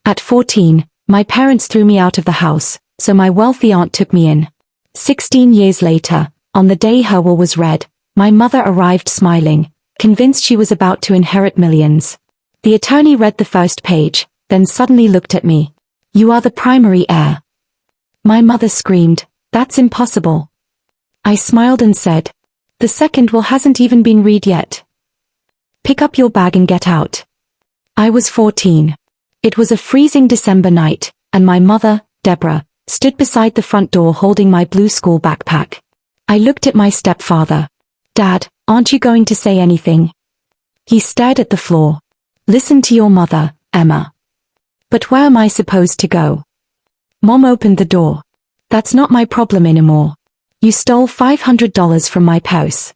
At 14, my parents threw me out of the house, so my wealthy aunt took me in. 16 years later, on the day her will was read, my mother arrived smiling, convinced she was about to inherit millions. The attorney read the first page, then suddenly looked at me. "You are the primary heir." My mother screamed, "That's impossible." I smiled and said, "The second will hasn't even been read yet. Pick up your bag and get out." I was 14. It was a freezing December night, and my mother, Deborah, stood beside the front door holding my blue school backpack. I looked at my stepfather. "Dad, aren't you going to say anything?" He stared at the floor. "Listen to your mother, Emma." "But where am I supposed to go?" Mom opened the door. "That's not my problem anymore. You stole $500 from my purse."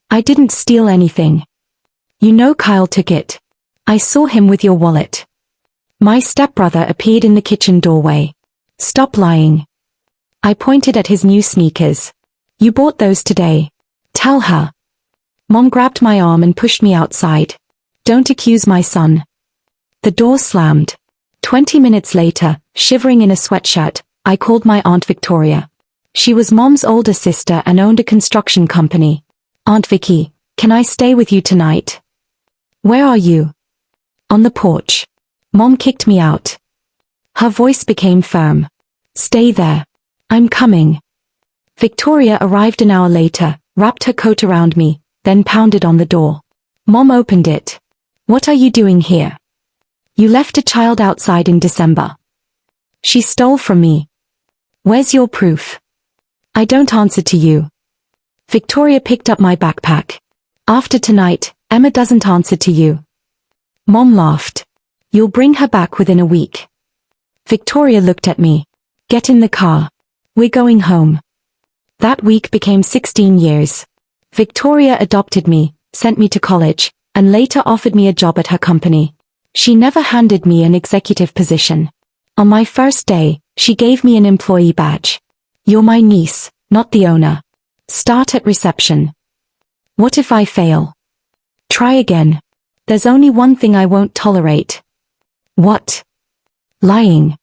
"I didn't steal anything." "You know Kyle took it. I saw him with your wallet." My stepbrother appeared in the kitchen doorway. "Stop lying." I pointed at his new sneakers. "You bought those today. Tell her." Mom grabbed my arm and pushed me outside. "Don't accuse my son." The door slammed. 20 minutes later, shivering in a sweatshirt, I called my Aunt Victoria. She was Mom's older sister and owned a construction company. "Aunt Vicky, can I stay with you tonight?" "Where are you?" "On the porch." Mom kicked me out. Her voice became firm. "Stay there. I'm coming." Victoria arrived an hour later, wrapped her coat around me, then pounded on the door. Mom opened it. "What are you doing here? You left a child outside in December. She stole from me. Where's your proof?" "I don't answer to you." Victoria picked up my backpack. "After tonight, Emma doesn't answer to you." Mom laughed. "You'll bring her back within a week." Victoria looked at me. "Get in the car. We're going home." That week became 16 years. Victoria adopted me, sent me to college, and later offered me a job at her company. She never handed me an executive position. On my first day, she gave me an employee badge. "You're my niece, not the owner. Start at reception." "What if I fail?" "Try again. There's only one thing I won't tolerate." "What?" "Lying."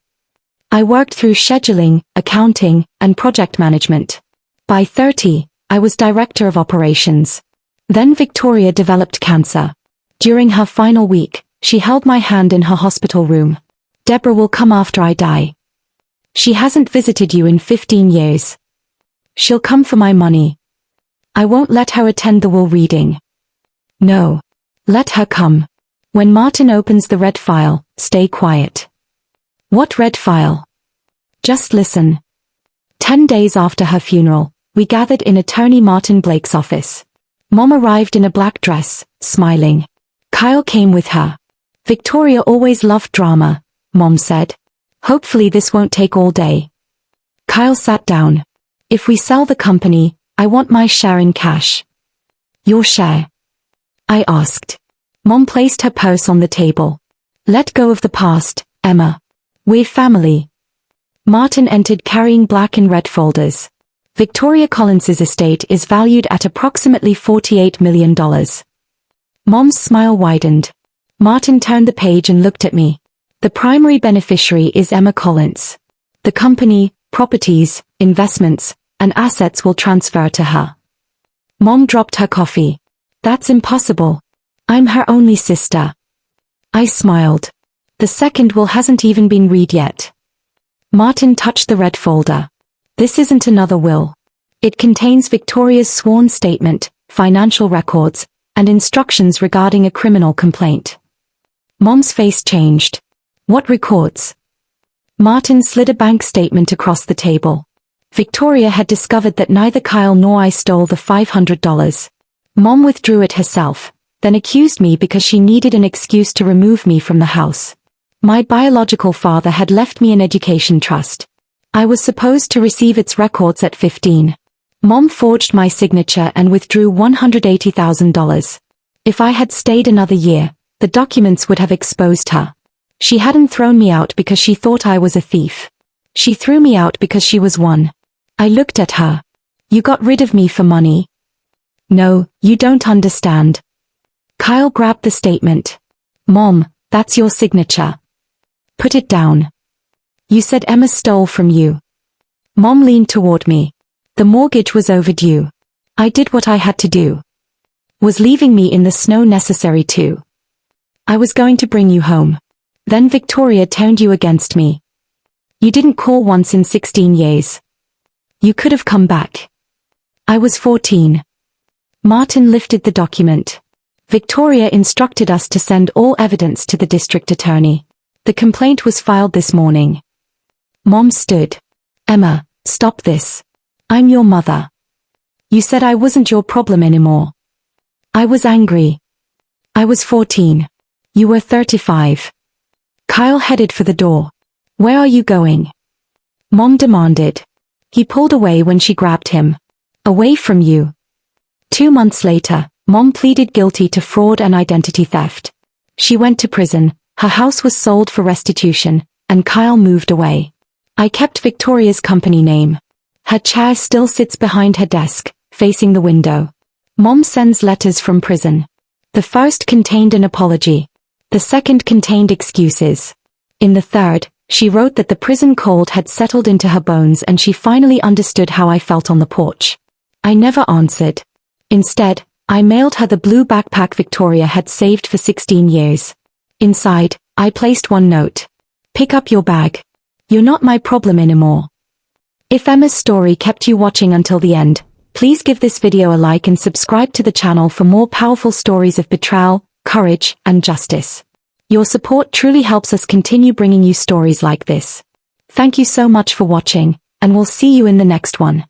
I worked through scheduling, accounting, and project management. By 30, I was director of operations. Then Victoria developed cancer. During her final week, she held my hand in her hospital room. "Deborah will come after I die. She hasn't visited you in 15 years. She'll come for my money. I won't let her attend the will reading." "No. Let her come. When Martin opens the red file, stay quiet." "What red file?" "Just listen." 10 days after her funeral, we gathered in attorney Martin Blake's office. Mom arrived in a black dress, smiling. Kyle came with her. "Victoria always loved drama," Mom said. "Hopefully this won't take all day." Kyle sat down. "If we sell the company, I want my share in cash." "Your share?" I asked. Mom placed her purse on the table. "Let go of the past, Emma. We're family." Martin entered carrying black and red folders. Victoria Collins's estate is valued at approximately $48 million. Mom's smile widened. Martin turned the page and looked at me. "The primary beneficiary is Emma Collins. The company, properties, investments, and assets will transfer to her." Mom dropped her coffee. "That's impossible. I'm her only sister." I smiled. "The second will hasn't even been read yet." Martin touched the red folder. "This isn't another will. It contains Victoria's sworn statement, financial records, and instructions regarding a criminal complaint." Mom's face changed. "What records?" Martin slid a bank statement across the table. Victoria had discovered that neither Kyle nor I stole the $500. Mom withdrew it herself, then accused me because she needed an excuse to remove me from the house. My biological father had left me an education trust. I was supposed to receive its records at 15. Mom forged my signature and withdrew $180,000. If I had stayed another year, the documents would have exposed her. She hadn't thrown me out because she thought I was a thief. She threw me out because she was one. I looked at her. "You got rid of me for money?" "No, you don't understand." Kyle grabbed the statement. "Mom, that's your signature." Put it down. You said Emma stole from you. Mom leaned toward me. The mortgage was overdue. I did what I had to do. Was leaving me in the snow necessary too? I was going to bring you home. Then Victoria turned you against me. You didn't call once in 16 years. You could have come back. I was 14. Martin lifted the document. Victoria instructed us to send all evidence to the district attorney. The complaint was filed this morning. Mom stood. Emma, stop this. I'm your mother. You said I wasn't your problem anymore. I was angry. I was 14. You were 35. Kyle headed for the door. Where are you going? Mom demanded. He pulled away when she grabbed him. Away from you. 2 months later, Mom pleaded guilty to fraud and identity theft. She went to prison, her house was sold for restitution, and Kyle moved away. I kept Victoria's company name. Her chair still sits behind her desk, facing the window. Mom sends letters from prison. The first contained an apology. The second contained excuses. In the third, she wrote that the prison cold had settled into her bones and she finally understood how I felt on the porch. I never answered. Instead, I mailed her the blue backpack Victoria had saved for 16 years. Inside, I placed one note. Pick up your bag. You're not my problem anymore. If Emma's story kept you watching until the end, please give this video a like and subscribe to the channel for more powerful stories of betrayal, courage, and justice. Your support truly helps us continue bringing you stories like this. Thank you so much for watching, and we'll see you in the next one.